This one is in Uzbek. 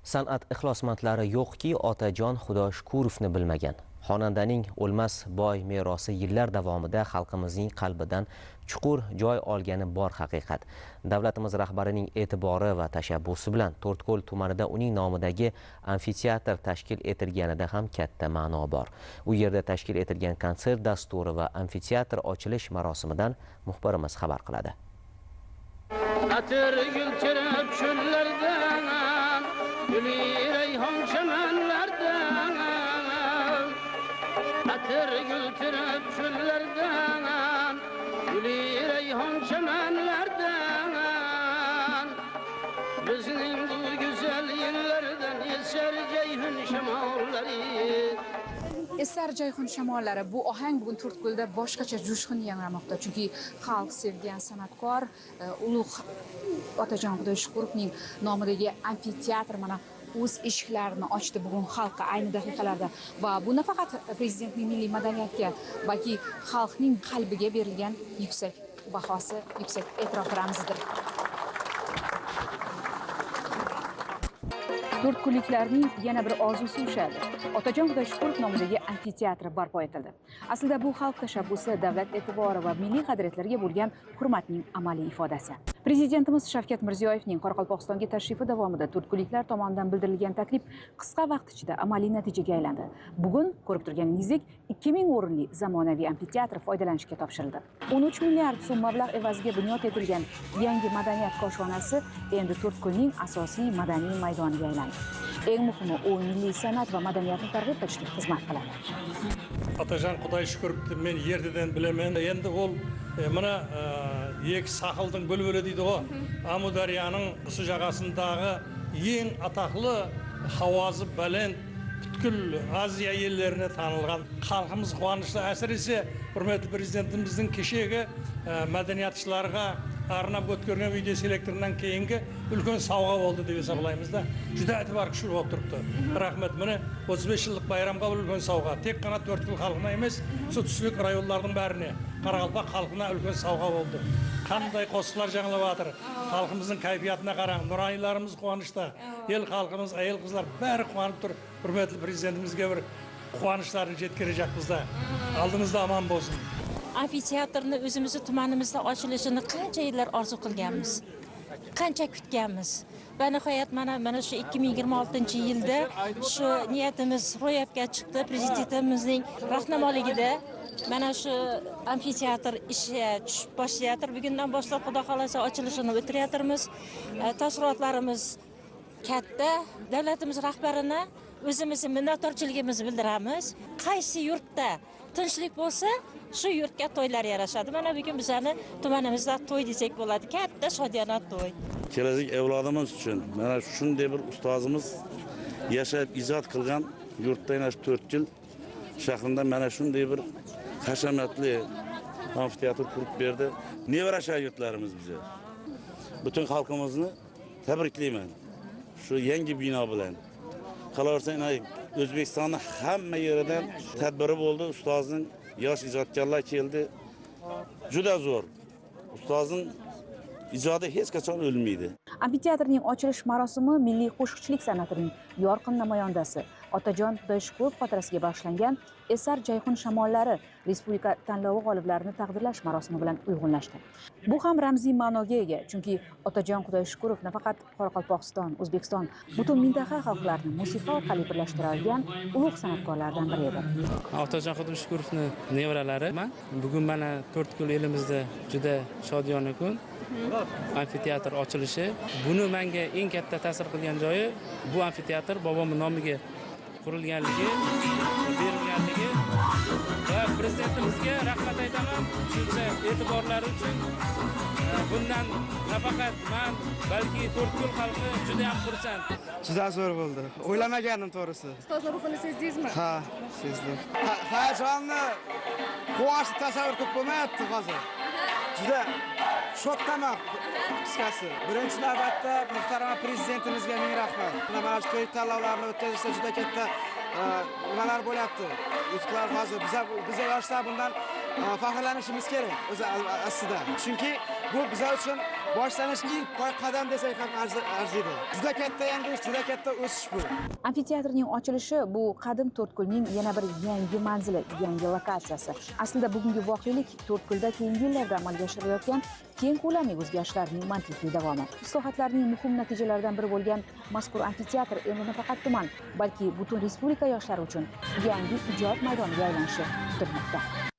San'at ixlosmandlari yo'qki, Otajon Xudoshukurovni bilmagan. Xonandaning o'lmas boy merosi yillar davomida xalqimizning qalbidan chuqur joy olgani bor haqiqat. Davlatimiz rahbarining e'tibori va tashabbusi bilan To'rtko'l tumanida uning nomidagi amfiteatr tashkil etilganida ham katta ma'no bor. U yerda tashkil etilgan konsert dasturi va amfiteatr ochilish marosimidan muxbirimiz xabar qiladi. Atır gülçerep çöllerden, gülü reyhan çemenlerden. Atır gülçerep çöllerden, gülü reyhan çemenlerden. Bizning bu güzel yerlerden eser ceyhun şemalları. Eser Ceyhun shamollari bu ohang bugun To'rtko'lda boshqacha jo'shqin yangramoqda. Chunki xalq sevgan san'atkor ulug' Otajon Xudoshukurovning nomidagi amfiteatr mana o'z eshiklarini ochdi bugun xalqqa ayni daqiqalarda. Va bu nafaqat prezidentning milliy madaniyatga, balki xalqning qalbiga berilgan yuksak bahosi, yuksak e'tirof ramzidir. To'rtko'lliklarning yana bir orzusi ushadi. Otajon Xudoshukurov nomidagi amfiteatr barpo etildi. Aslida bu xalq tashabbusi, davlat e'tibori va milliy qadriyatlarga bo'lgan hurmatning amaliy ifodasi. Prezidentimiz Shavkat Mirziyoyevning Qoraqalpog'istonga tashrifi davomida to'rtko'lliklar tomonidan bildirilgan taklif qisqa vaqt ichida amaliy natijaga aylandi. Bugun ko'rib turganingizdek 2000 o'rinli zamonaviy amfiteatr foydalanishga topshirildi. 13 milliard so'm mablag' evaziga bunyod etilgan yangi madaniyat koshonasi endi To'rtko'lning asosiy madaniy maydoniga aylandi. Eng muhimi, u milliy san'at va madaniyatni targ'ib etishga xizmat qiladi. Otajon Xudoshukurovni men yerdan bilaman. Endi ol mana екі сақылдың бөлбөлі дейді ғой. Amudaryoning su жағасындағы ең атақлы havozы baland бүткіл Азия елдеріне танылған. Халқымыз қуанышты, әсіресе құрметті президентіміздің кешегі мәдениетшілерге арнап өткерген видео селекторынан кейінгі үлкен сауға болды деп есептейміз да. Жүдә әтібар күшті болып тұрыпты. Рахмет, міне 35 жылдық байрамға үлкен сауға. Тек қана To'rtko'l халқына емес, солтүстік районлардың бәріне, Қарақалпақ халқына үлкен сауға болды. Қандай қосқылар жаңылып жатыр. Халқымыздың кайфиятына қараң. Нұрайларымыз қуанышта. Ел халқымыз, әйел қызлар бәрі қуанып тұр. Құрметті президентімізге бір қуаныштарын жеткіре жақпызда. Алдыңызда аман болсын. Amfiteatrni o'zimizni tumanimizda ochilishini qancha yillar orzu qilganmiz. Qancha kutganmiz. Va nihoyat mana shu 2026-yilda shu niyatimiz ro'yobga chiqdi. Prezidentimizning rahnamoligida mana shu amfiteatr ishga tushib boshlayotir. Bugundan boshlab Xudo xolasa ochilishini o'tirayotirmiz. Taassurotlarimiz katta. Davlatimiz rahbarini o'zimizni minnatdorchiligimizni bildiramiz. Qaysi yurtda tinchlik bo'lsa, shu yurtga to'ylar yarashadi. Mana bugun bizani tumanimizda to'y desak bo'ladi. Katta shodiyona to'y. Kelajak avlodimiz uchun mana shunday bir ustozimiz yashab ijod qilgan yurtda yana 4 yil shahrida mana shunday bir hashamatli amfiteatr qurib berdi. Nevara shogirdlarimiz bizga. Butun xalqimizni tabriklayman. Shu yangi bino bilan. Qolaversa, O'zbekistonning hamma yeridan tadbiri bo'ldi. Ustozning yosh ijodkorlar keldi. Juda zo'r. Ustozning ijodi hech qachon o'lmaydi. Amfiteatrning ochilish marosimi milliy qo'shiqchilik san'atining yorqin namoyandasi Otajon Xudoshukurov xotirasiga bag'ishlangan Eser Ceyhun shamollari respublika tanlovi g'oliblarini taqdirlash marosimi bilan uyg'unlashdi. Bu ham ramziy ma'noga ega, chunki Otajon Xudoshukurov nafaqat Qoraqalpog'iston, O'zbekiston, butun mintaqa xalqlarini musiqa orqali birlashtira olgan ulug' san'atkorlardan biri edi. Otajon Xudoshukurovning nevaralari. Bugun mana To'rtko'l elimizda juda shodiyona kun. Amfiteatr ochilishi. Buni menga eng katta ta'sir qilgan joyi bu amfiteatr bobomning nomiga qurilganligi, berilganligi va prezidentimizga rahmat aytaman shuncha e'tiborlari uchun. Bundan nafaqat men, balki To'rtko'l xalqi juda ham xursand. Juda zo'r bo'ldi. O'ylamagandim to'g'risi. Ustozning ruhini sezdingizmi? Ha, sezdim. Hayajonni, quvonchni tasavvur qilib bo'lmayapti hozir. Juda shokdaman qisqasi. Birinchi navbatda muhtaram prezidentimizga ming rahmat. Mana shu ko'rik tanlovlarni o'tkazishda juda katta nimalar bo'lyapti. Yutuqlar hozir biz yoshlar bundan faxrlanishimiz kerak o'zi aslida. Chunki bu bizlar uchun boshlanish ilk poy qadam desak ham arziydi. Juda katta yangilik, juda katta o'sish bu. Amfiteatrning ochilishi bu qadim To'rtko'lning yana bir yangi manzili, yangi lokatsiyasi. Aslida bugungi voqelik To'rtko'lda keyingi yillarda amalga oshirilayotgan keng ko'lamli o'zgarishlarning mantiqiy davomi. Islohotlarning muhim natijalaridan biri bo'lgan mazkur amfiteatr endi nafaqat tuman, balki butun respublika yoshlari uchun yangi ijod maydoniga aylanishi kutilmoqda.